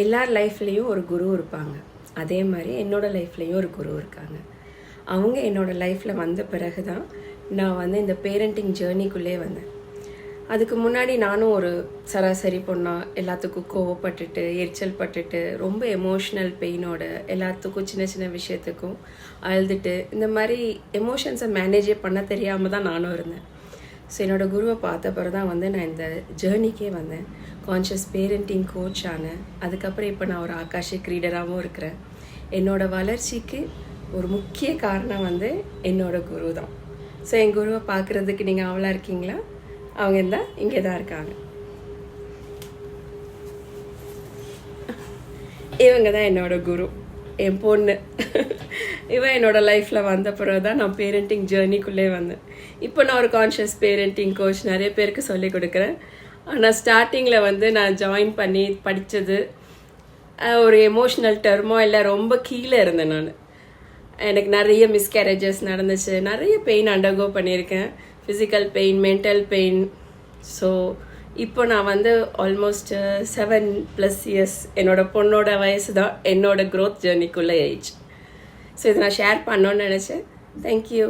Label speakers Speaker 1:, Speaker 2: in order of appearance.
Speaker 1: எல்லார் லைஃப்லேயும் ஒரு குரு இருப்பாங்க. அதே மாதிரி என்னோடய லைஃப்லேயும் ஒரு குரு இருக்காங்க. அவங்க என்னோடய லைஃப்பில் வந்த பிறகு தான் நான் வந்து இந்த பேரண்டிங் ஜேர்னிக்குள்ளே வந்தேன். அதுக்கு முன்னாடி நானும் ஒரு சராசரி பொண்ணாக எல்லாத்துக்கும் கோவப்பட்டுட்டு எரிச்சல் பட்டுட்டு ரொம்ப எமோஷ்னல் பெயினோட எல்லாத்துக்கும் சின்ன சின்ன விஷயத்துக்கும் அழுதுட்டு இந்த மாதிரி எமோஷன்ஸை மேனேஜே பண்ண தெரியாமல் தான் நானும் இருந்தேன். ஸோ என்னோடய குருவை பார்த்த பிறகு தான் வந்து நான் இந்த ஜேர்னிக்கே வந்தேன். கான்ஷியஸ் பேரண்டிங் கோச் ஆனேன். அதுக்கப்புறம் இப்போ நான் ஒரு ஆகாஷிக் ரீடராகவும் இருக்கிறேன். என்னோடய வளர்ச்சிக்கு ஒரு முக்கிய காரணம் வந்து என்னோடய குரு தான். ஸோ என் குருவை பார்க்குறதுக்கு நீங்கள் ஆவலாக இருக்கீங்களா? அவங்க இருந்தால் இங்கே தான் இருக்காங்க. இவங்க தான் என்னோட குரு, என் பொண்ணு. இவன் என்னோட லைஃப்பில் வந்த பிறகு தான் நான் பேரண்டிங் ஜேர்னிக்குள்ளே வந்தேன். இப்போ நான் ஒரு கான்ஷியஸ் பேரண்டிங் கோச் நிறைய பேருக்கு சொல்லிக் கொடுக்குறேன். ஆனால் ஸ்டார்டிங்கில் வந்து நான் ஜாயின் பண்ணி படித்தது ஒரு எமோஷ்னல் டெர்மோ இல்லை, ரொம்ப கீழே இருந்தேன் நான். எனக்கு நிறைய மிஸ்கேரேஜஸ் நடந்துச்சு, நிறைய பெயின் அண்டர்கோ பண்ணியிருக்கேன், physical pain, mental pain. So இப்போ நான் வந்து ஆல்மோஸ்ட் 7+ இயர்ஸ், என்னோடய பொண்ணோட வயசு தான் என்னோடய க்ரோத் ஜேர்னிக்குள்ளே ஆயிடுச்சு. ஸோ இதை நான் ஷேர் பண்ணோன்னு நினச்சேன். தேங்க்யூ.